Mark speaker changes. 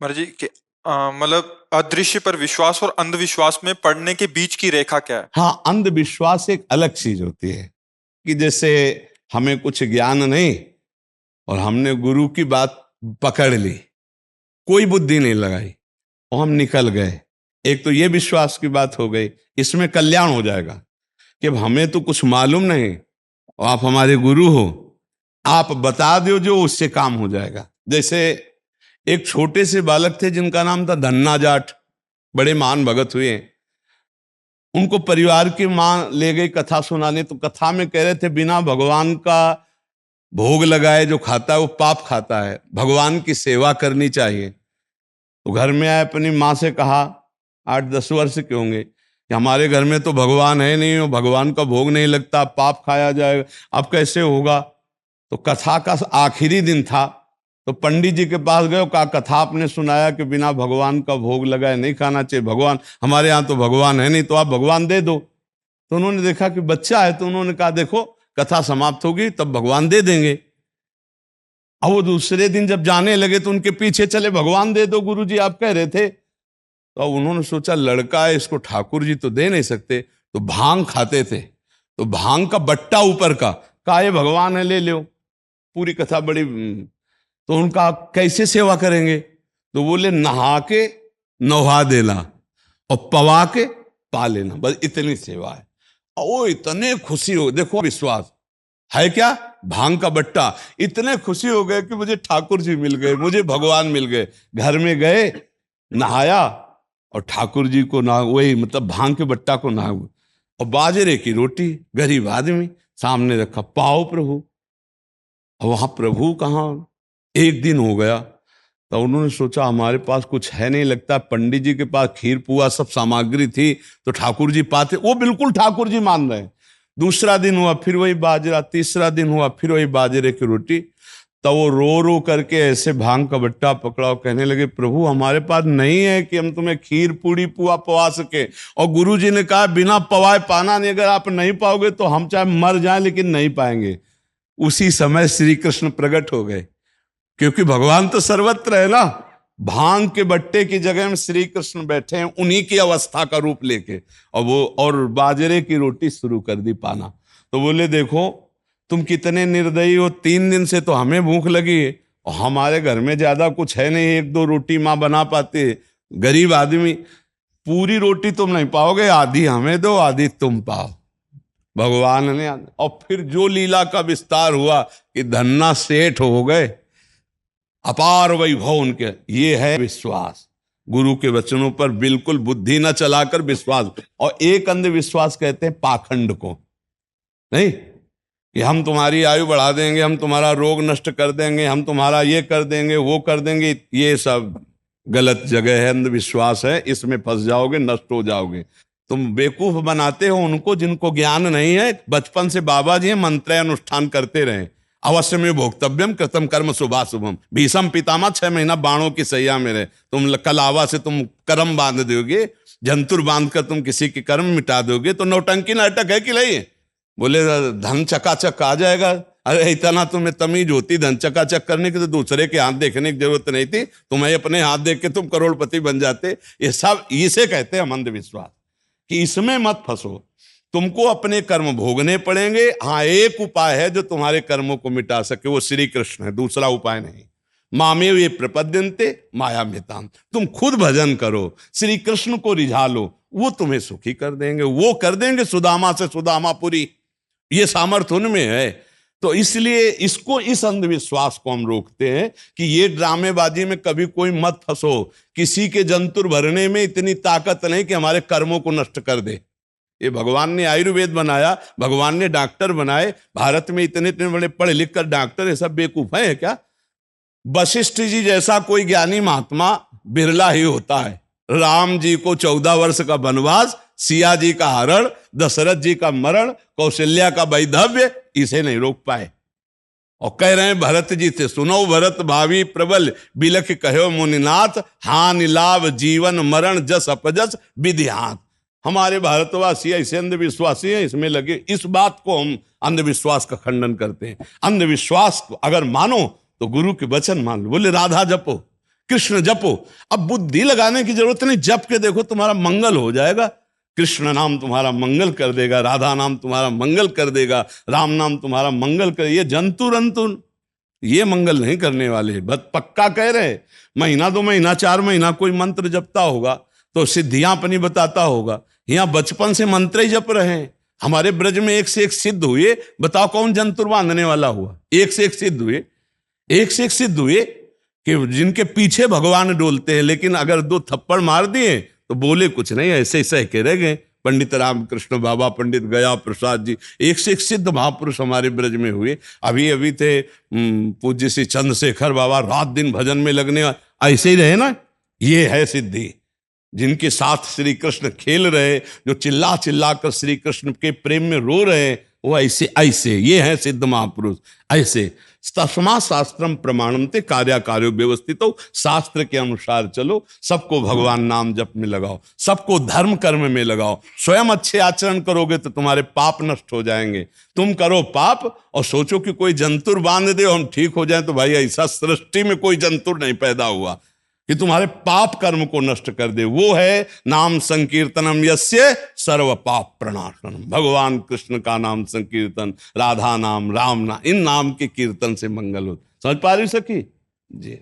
Speaker 1: महाराज जी कि मतलब अदृश्य पर विश्वास और अंधविश्वास में पड़ने के बीच की रेखा क्या है?
Speaker 2: हाँ, अंधविश्वास एक अलग चीज होती है कि जैसे हमें कुछ ज्ञान नहीं और हमने गुरु की बात पकड़ ली, कोई बुद्धि नहीं लगाई और हम निकल गए। एक तो ये विश्वास की बात हो गई, इसमें कल्याण हो जाएगा कि अब हमें तो कुछ मालूम नहीं और आप हमारे गुरु हो, आप बता दो जो उससे काम हो जाएगा। जैसे एक छोटे से बालक थे जिनका नाम था धन्ना जाट, बड़े महान भगत हुए। उनको परिवार की मां ले गई कथा सुनाने, तो कथा में कह रहे थे बिना भगवान का भोग लगाए जो खाता है वो पाप खाता है, भगवान की सेवा करनी चाहिए। तो घर में आए, अपनी माँ से कहा, 8-10 वर्ष के होंगे, कि हमारे घर में तो भगवान है नहीं, भगवान का भोग नहीं लगता, पाप खाया जाएगा, अब कैसे होगा। तो कथा का आखिरी दिन था, तो पंडित जी के पास गए, कहा कथा आपने सुनाया कि बिना भगवान का भोग लगाए नहीं खाना चाहिए, भगवान हमारे यहाँ तो भगवान है नहीं, तो आप भगवान दे दो। तो उन्होंने देखा कि बच्चा है, तो उन्होंने कहा देखो कथा समाप्त होगी तब भगवान दे देंगे। अब वो दूसरे दिन जब जाने लगे तो उनके पीछे चले, भगवान दे दो गुरुजी आप कह रहे थे। तो अब उन्होंने सोचा लड़का है, इसको ठाकुर जी तो दे नहीं सकते, तो भांग खाते थे, तो भांग का बट्टा ऊपर का, कहा ये भगवान है ले लो। पूरी कथा बड़ी। तो उनका कैसे सेवा करेंगे, तो बोले नहा के नहा देना और पवा के पा लेना, बस इतनी सेवा है। और वो इतने खुशी हो, देखो विश्वास है क्या, भांग का बट्टा, इतने खुशी हो गए कि मुझे ठाकुर जी मिल गए, मुझे भगवान मिल गए। घर में गए, नहाया और ठाकुर जी को ना, वही मतलब भांग के बट्टा को ना, और बाजरे की रोटी, गरीब आदमी सामने रखा, पाओ प्रभु। और वहां प्रभु कहाँ। एक दिन हो गया तो उन्होंने सोचा हमारे पास कुछ है नहीं, लगता पंडित जी के पास खीर पुआ सब सामग्री थी तो ठाकुर जी पाते, वो बिल्कुल ठाकुर जी मान रहे हैं। दूसरा दिन हुआ फिर वही बाजरा, तीसरा दिन हुआ फिर वही बाजरे की रोटी। तो वो रो रो करके ऐसे भांग का बट्टा पकड़ा और कहने लगे प्रभु हमारे पास नहीं है कि हम तुम्हें खीर पूड़ी पुआ पवा सके। और गुरु जी ने कहा बिना पवाए पाना नहीं, अगर आप नहीं पाओगे तो हम चाहे मर जाएं लेकिन नहीं पाएंगे। उसी समय श्री कृष्ण प्रकट हो गए, क्योंकि भगवान तो सर्वत्र है ना। भांग के बट्टे की जगह में श्री कृष्ण बैठे हैं, उन्हीं की अवस्था का रूप लेके, और वो और बाजरे की रोटी शुरू कर दी पाना। तो बोले देखो तुम कितने निर्दयी हो, 3 दिन से तो हमें भूख लगी है और हमारे घर में ज्यादा कुछ है नहीं, 1-2 रोटी माँ बना पाते, गरीब आदमी, पूरी रोटी तुम नहीं पाओगे, आधी हमें दो आधी तुम पाओ। भगवान ने, और फिर जो लीला का विस्तार हुआ कि धन्ना सेठ हो गए, अपार वैभव उनके। ये है विश्वास, गुरु के वचनों पर बिल्कुल बुद्धि न चलाकर विश्वास। और एक अंधविश्वास कहते हैं पाखंड को, नहीं कि हम तुम्हारी आयु बढ़ा देंगे, हम तुम्हारा रोग नष्ट कर देंगे, हम तुम्हारा ये कर देंगे वो कर देंगे, ये सब गलत जगह है, अंधविश्वास है, इसमें फंस जाओगे, नष्ट हो जाओगे। तुम बेवकूफ बनाते हो उनको जिनको ज्ञान नहीं है। बचपन से बाबा जी मंत्र अनुष्ठान करते रहे, अवश्य में भोक्तव्यम कृतम कर्म शुभाशुभम, भीषम पितामह 6 महीना बाणों की सैया में रहे, तुम कलावा से तुम कर्म बांध दोगे, जंतुर बांध कर तुम किसी के कर्म मिटा दोगे, तो नौटंकी नाटक है कि नहीं। बोले धन चकाचक आ जाएगा, अरे इतना तुम्हें तमीज होती धन चकाचक करने की तो दूसरे के हाथ देखने की जरूरत नहीं थी, तुम्हें अपने हाथ देख के तुम करोड़पति बन जाते। ये सब इसे कहते हैं अंधविश्वास, कि इसमें मत फंसो, तुमको अपने कर्म भोगने पड़ेंगे। हाँ, एक उपाय है जो तुम्हारे कर्मों को मिटा सके, वो श्री कृष्ण है, दूसरा उपाय नहीं। मामे वे प्रपद्यन्ते माया मिताम, तुम खुद भजन करो, श्री कृष्ण को रिझा लो, वो तुम्हें सुखी कर देंगे, वो कर देंगे सुदामा से सुदामापुरी, ये सामर्थ्य उनमें है। तो इसलिए इसको, इस अंधविश्वास को हम रोकते हैं कि ये ड्रामेबाजी में कभी कोई मत फंसो। किसी के जंतुर भरने में इतनी ताकत नहीं कि हमारे कर्मों को नष्ट कर दे। ये भगवान ने आयुर्वेद बनाया, भगवान ने डॉक्टर बनाए, भारत में इतने इतने बड़े पढ़े लिख कर डॉक्टर, ये सब बेवकूफ है क्या। वशिष्ठ जी जैसा कोई ज्ञानी महात्मा बिरला ही होता है। राम जी को 14 वर्ष का वनवास, सिया जी का हरण, दशरथ जी का मरण, कौशल्या का वैधव्य, इसे नहीं रोक पाए। और कह रहे हैं भरत जी से, सुनो भरत भावी प्रबल, बिलख कहो मुनिनाथ, हानि लाभ जीवन मरण जस अपजस विधिहाथ। हमारे भारतवासी ऐसे अंधविश्वासी हैं, इसमें लगे। इस बात को हम अंधविश्वास का खंडन करते हैं। अंधविश्वास को अगर मानो तो गुरु के वचन मान लो। बोले राधा जपो, कृष्ण जपो। अब बुद्धि लगाने की जरूरत नहीं, जप के देखो तुम्हारा मंगल हो जाएगा। कृष्ण नाम तुम्हारा मंगल कर देगा, राधा नाम तुम्हारा मंगल कर देगा, राम नाम तुम्हारा मंगल कर। ये जंतु रंतु ये मंगल नहीं करने वाले, बस पक्का कह रहे। महीना 2 महीना 4 महीना कोई मंत्र जपता होगा तो सिद्धियां अपनी बताता होगा। यहाँ बचपन से मंत्र ही जप रहे हैं। हमारे ब्रज में एक से एक सिद्ध हुए, बताओ कौन जंतुर बांधने वाला हुआ? एक से एक सिद्ध हुए, एक से एक सिद्ध हुए कि जिनके पीछे भगवान डोलते हैं, लेकिन अगर 2 थप्पड़ मार दिए तो बोले कुछ नहीं, ऐसे ही सह के रह गए। पंडित रामकृष्ण बाबा, पंडित गया प्रसाद जी, एक से एक सिद्ध महापुरुष हमारे ब्रज में हुए। अभी अभी थे पूज्य श्री चंद्रशेखर बाबा, रात दिन भजन में लगने, ऐसे ही रहे ना। ये है सिद्धि, जिनके साथ श्री कृष्ण खेल रहे, जो चिल्ला चिल्ला कर श्री कृष्ण के प्रेम में रो रहे, वो ऐसे ऐसे ये है सिद्ध महापुरुष। ऐसे तस्मा शास्त्रम प्रमाणमते कार्याकार्यो व्यवस्थित हो, शास्त्र के अनुसार चलो, सबको भगवान नाम जप में लगाओ, सबको धर्म कर्म में लगाओ। स्वयं अच्छे आचरण करोगे तो तुम्हारे पाप नष्ट हो जाएंगे। तुम करो पाप और सोचो कि कोई जंतुर बांध दे हम ठीक हो जाए, तो भाई ऐसा सृष्टि में कोई जंतुर नहीं पैदा हुआ कि तुम्हारे पाप कर्म को नष्ट कर दे। वो है नाम संकीर्तनम यस्य सर्व पाप प्रणाशनम। भगवान कृष्ण का नाम संकीर्तन, राधा नाम, राम नाम, इन नाम के कीर्तन से मंगल हो। समझ पा रही सखी जी?